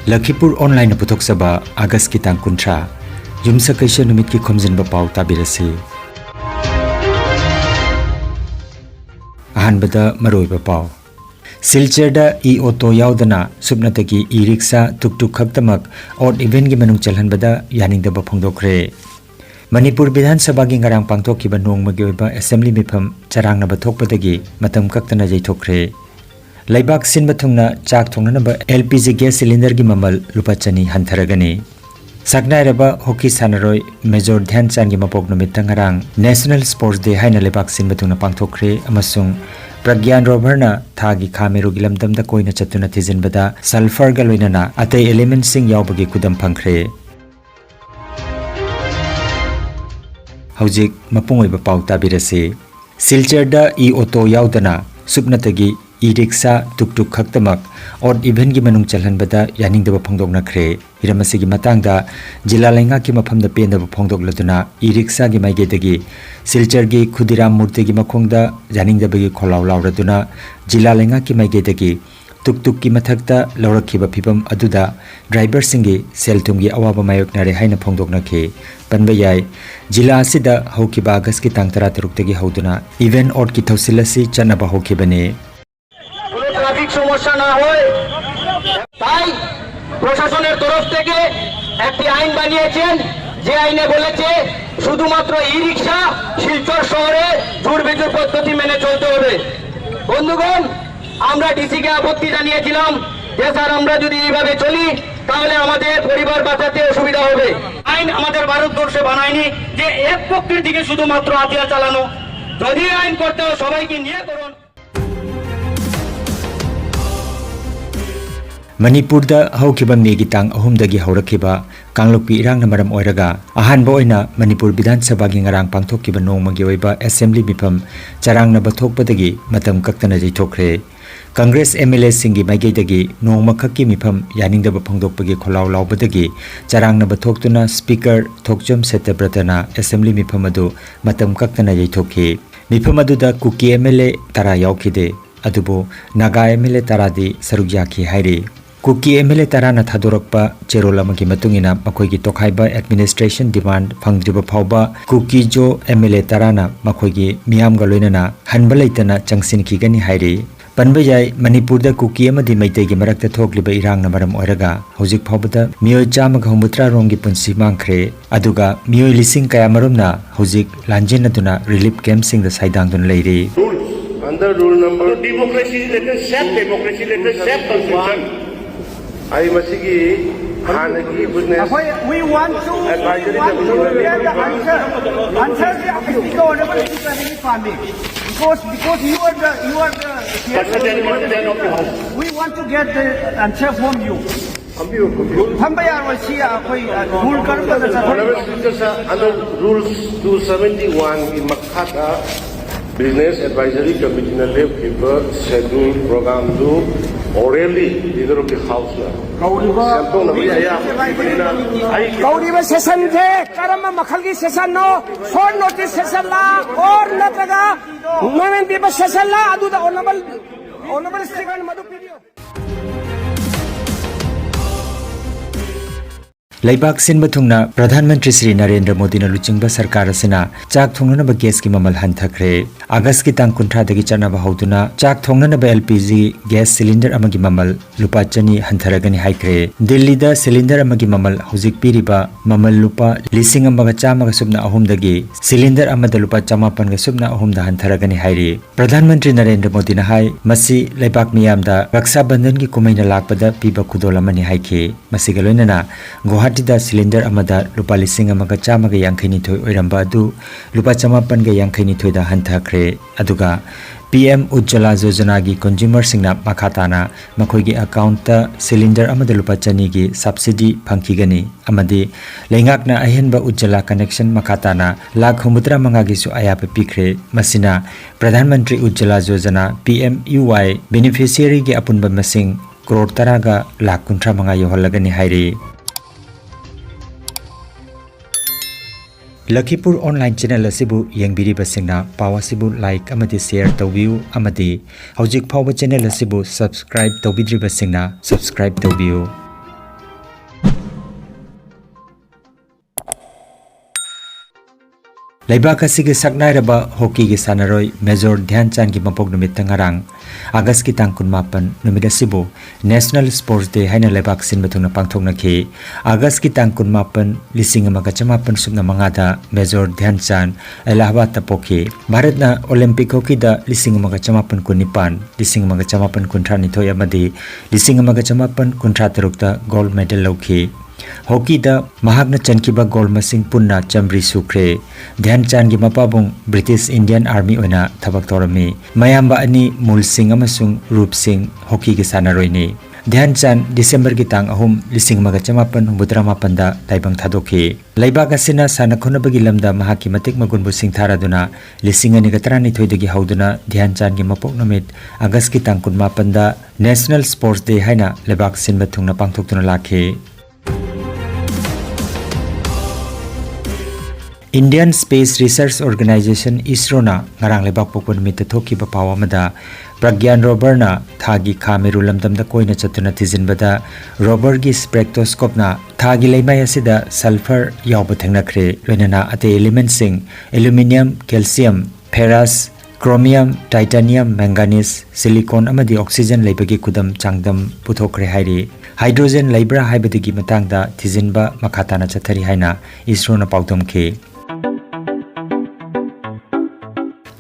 Lakhipur online putok saba August ki tang kuntra Yumsa kaisha numit ki Khomjinba Pao tabirasi Ahanbada maroiba Pao Silcher da E auto yaudana subnatagi E Rickshaw tuk-tuk khaktamak odd event gi manung chalhanbada yaningdaba phongdokre Manipur Bidhan Sabha gi ngarang pangthokkiba nongmagi oiba assembly mifam charangnaba thokpadagi matam kaktana jaithokre Laibak sinba thungna chak thongnanaba LPG gas cylinder gi mamal lupa chani hantharagani Saknairaba hockey sanaroi Major Dhyan Chand gi mapok numit tangarang National Sports Day haina laibak sinba thungna pangthokre amasung pragyan rover na thagi khameru gi lamdamda koina chatuna thizinbada sulphur ga loinana atei elements sing yaubagi kudam phangkhre Haujik mapungoiba pau tabirase Silcher da E auto yaudana subnatagi E Rickshaw tuk-tuk khaktamak odd event gi manung chalhanbada yaningdaba phongdokna khre hiramasi gi matangda jila lainga ki mafamda pendaba phongdokladuna E Rickshaw gi maigedagi Silcher gi Khudiram Murti gi makhongda yaningdaba gi kholaw lawraduna jila lainga ki maigedagi tuk-tuk ki mathakta lawrakhiba phibam aduda driver singi seltum gi awaba mayoknare haina phongdokna khe panba yai jila asida hokiba August ki tang 13 tagi hauduna event odd ki thausilasi chanaba hokibane সমস্যা না হয় তাই প্রশাসনের তরফ থেকে একটি আইন বানিয়েছেন যে আইনে বলেছে শুধুমাত্র ই রিকশা শিলচর শহরে জোড়বিজোড় পদ্ধতি মেনে চলতে হবে বন্ধুগণ আমরা ডিসি কে আপত্তি জানিয়েছিলাম যে স্যার আমরা যদি এইভাবে চলি তাহলে আমাদের পরিবার বাঁচাতে অসুবিধা হবে আইন আমাদের ভারতবর্ষে বানায়নি যে এক পক্ষের দিকে শুধুমাত্র হাতিয়ার চালানো যদি আইন করতে হয় সবাইকে নিয়ে করুন Manipur da haukiba megi tang ahumdagi haurakhiba kanglokpi irangna maram oiraga ahanba oina Manipur Bidhan Sabha gi ngarang pangthokkiba nongmagi oiba assembly mifam charangna bathokpadagi matam kaktana jaithokre Congress MLA singi maigedagi nongma khakki mifam yaningdaba phongdokpagi kholaw lawbadagi charangna bathoktuna speaker Thokjam Setebratana assembly mifam adu matam kaktana jaithokhi mifam adu da Kuki MLA tara yaukhide adubo Naga MLA taradi sarugyakhi hairi Kuki MLA tarana thadorokpa cherol amagi matungina makoigi tokhaiba administration demand phangdriba phauba Kuki Jo MLA tarana makoigi miyamga loinana hanba leitana changsin khigani hairi panba yai Manipur da Kuki amadi maitegi marakta thokliba irangna maram oiraga hojik phaubada miyoi chamaga humbutra rongi punsi mangkhre aduga miyoi lising kaya marumna hojik lanjinaduna relief camp sing da saidangdun leiri under rule number democracy let us self democracy let us self constitution I masigi hanagi witness we want to get the answer the honorable farming because you are the we want to get the answer from you under rules 271 in Makata Business Advisory Committee na Lakhipur schedule program do orally leader of the house na Kauriba session the karama makhalgi session no short notice session la or nataga women people session la adu the honorable Stephen Madhu video Laibak sinba thungna Pradhan Mantri Shri Narendra Modi na luchingba sarkar asina chak thongnanaba gas ki mamal hanthakre August ki tang 13 dagi chanaba hauduna chak thongnanaba LPG gas cylinder amagi mamal lupa chani hantharagani haikre Delhi da cylinder amagi mamal hojik piriba mamal lupa lising amaga chamaga subna ahum dagi cylinder amada lupa chamapan ga subna ahum da hantharagani hairi Pradhan Mantri Narendra Modi na hai masi laibak miyamda Raksha Bandhan ki kumaina lakpada piba khudolamani haike masiga loinana Guwahati da cylinder amada lupa lising amaga chamaga yangkhaini thoi oiramba adu lupa chamapan ga yangkhaini thoi da hanthakre aduga PM Ujjwala Yojana gi consumer singna makhatana makhoigi account ta cylinder amada lupa chani gi subsidy phangkhigani amadi leingakna ahenba Ujjwala connection makhatana lakh 9 gi su ayap pikre masina Pradhan Mantri Ujjwala Yojana PMUY beneficiary gi apunba masing crore taraga lakh 19 yohallagani hairi Lakhipur online channel asibu yengbiriba singna pawa sibu like amadi share tawbiu amadi hojik phawa channel asibu subscribe tawbidriba singna subscribe tawbiu Laibak asigi saknairaba hockey gi sanaroi Major Dhyan Chand gi mapok numit tangarang August ki tang 18 numit asibu National Sports Day haina laibak sin bathungna pangthokna khi August ki tang 18 lising amaga chamapan subna mangada Major Dhyan Chand Allahabad ta pokhi Bharat na Olympic hockey da lising amaga chamapan kunipan lising amaga chamapan kunthra nithoi amadi lising amaga chamapan kunthra tarukta gold medal lawkhi Hockey da mahakna chankiba gold masing punna chamri sukre Dhyan Chand gi mapabung British Indian Army oina thabak torami mayamba ani Mul Singh amasung Rup Singh hockey gi sanaroi ni Dhyan Chand December gi tang ahum lising maga chamapan butra mapanda taibang thadokhi laibak asina sana khonabagi lamda mahaki matik magunbu singtharaduna lising ani gatrani thoidagi hauduna Dhyan Chand gi mapok namit August ki tang 18 da National Sports Day haina laibak sin bathungna pangthoktuna lakhe Indian Space Research Organization ISRO na ngarang lebak pokpon mit thoki ba pawa mada pragyan rover na thagi khameru lamdam da koina chatuna tizin bada rover gi spectroscope na thagi leimai asida sulphur yawba thengna khre loinana ate element sing aluminium calcium ferrous chromium titanium manganese silicon amadi oxygen leibagi kudam changdam puthokre hairi hydrogen leibra haibadigi matangda tizin ba makhatana chathari haina ISRO na paudom khe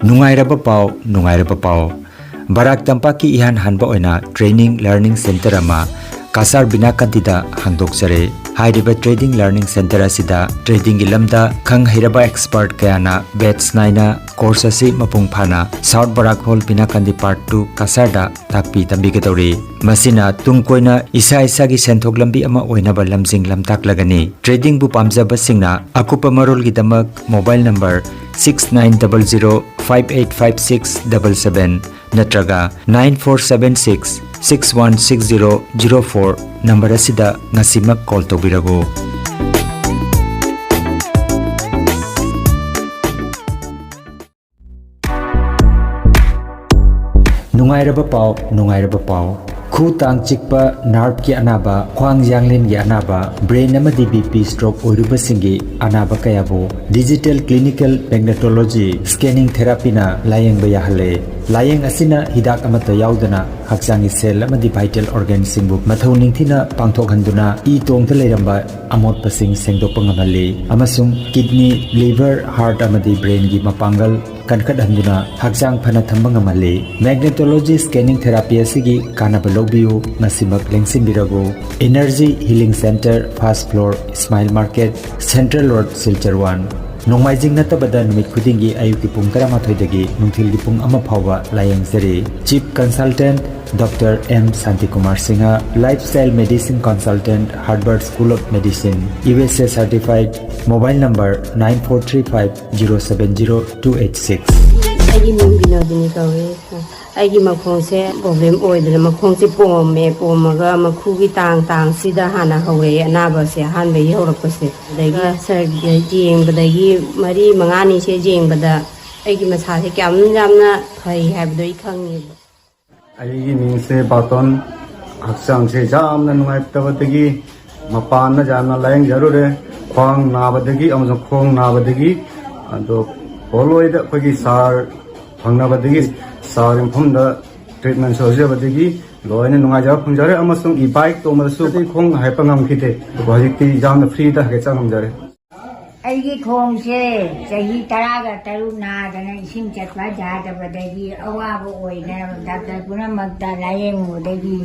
Nungairaba Pao Barak Tampak ki ihan hanba oina Training Learning Center ama Kasar Binakantida hangdok sare Hairiba Trading Learning Center asida Trading ilamda khang hiraba expert kayana batch 9 na course asi mapung phana South Barak Hall Binakandi Part 2 Kasarda takpi tambi ke tori masina tungkoina isa gi senthok lambi ama oina ba lamjing lamtak lagani trading bu pamjaba singna akupa marol gi damak mobile number 6900585677 natraga 9476 616004 number asida ngasimak call tobirago Nungairaba Pao Khu tang chikpa nerve ki anaba khwang yanglin gi anaba brain amadi BP stroke oiruba singi anaba kayabo digital clinical magnetology scanning therapy na layeng ba yahale layeng asina hidak amata yaudana haksangi cell amadi vital organ singbu mathau ningthina pangthok handuna e tongta leiramba amot pasing sengdokpa ngamali amasung kidney liver heart amadi brain gi mapangal kankat handuna haksang phana thamba ngamali magnetology scanning therapy asigi kanaba lobbiu masimak lengsin birago energy healing center first floor smile market central road silchar 1 Nongmaijing natabada numit khudingi ayuki pung 13 dagi nungthilgi pung 1 phawba layeng sari chief consultant Dr. M. Santikumar Singha, Lifestyle Medicine Consultant, Harvard School of Medicine, USA Certified, Mobile number 9435070286. Aigi mingino dini kawe, aigi makhong se problem oidana makhong se pomaga makhugi tang sida hana hawe anaba se hanbe yorappa se dagi sar jeng badagi mari mangani se jeng bada aigi masa se kyam jamna phai habdo ikhangi Aigi mingse baton haksang se jamna nungaittabadagi mapanna jamna layeng jarure khwang nabadagi amajong khong nabadagi ado poloida khagi sar phangnabadagi sar imphumda treatment sojabadagi loine nungaja phungjare amasung e bike to masu khong haipangam khite hojikti jamna free da ke changamjare Aigi khongse chahi taraga taruna dana isim chatwa jadabadagi awabu oina Dr. Punamakta layeng modagi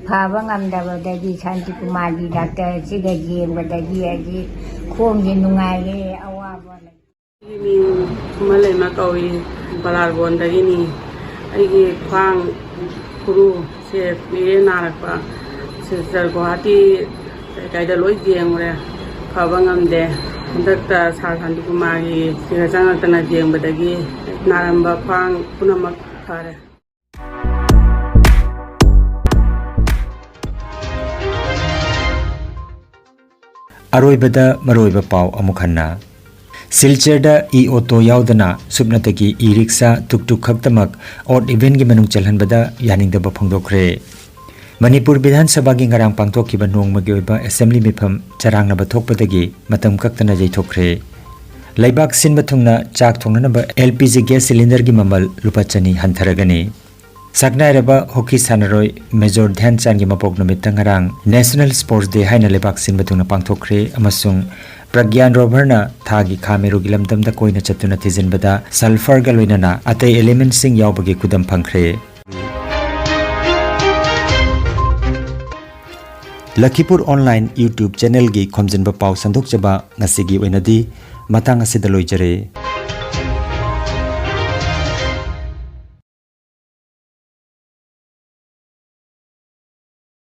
phaba ngamdabadagi Santikumari Dr. Sigaji badagi agi khongje nungaire awabu Malay makawi balargon dagi ni aigi khwang kuru se mire narakpa se Guwahati kaida loi jengore phaba ngamde Dr. Santikumari Sigaja tana jengbadagi naramba khwang punamak khare Aroibada maroiba pau amukhanna Silcherda e auto yaudana subnatagi E Rickshaw tuk khaktamak odd event gi manung chalhanbada yaningdaba phongdokre Manipur Bidhan Sabha gi ngarang pangthokiba nongmagi oiba assembly mifam charangnaba thokpadagi matam kaktana jaithokre Laibak sinba thungna chak thongnanaba LPG gas cylinder gi mamal lupa chani hantharagani. Saknairaba hockey sanaroi Major Dhyan Chand gi mapok numitang ngarang National Sports Day haina laibak sinba thungna pangthokre amasung pragyan rover na thagi khameru gi lamdamda koina chatuna thizinbada sulphur ga loinana atei element sing yawbagi kudam phangkhre. Lakhipur online YouTube channel gi Khomjinba Pao sandok chaba ngasigi oinadi matang asidaloi jare.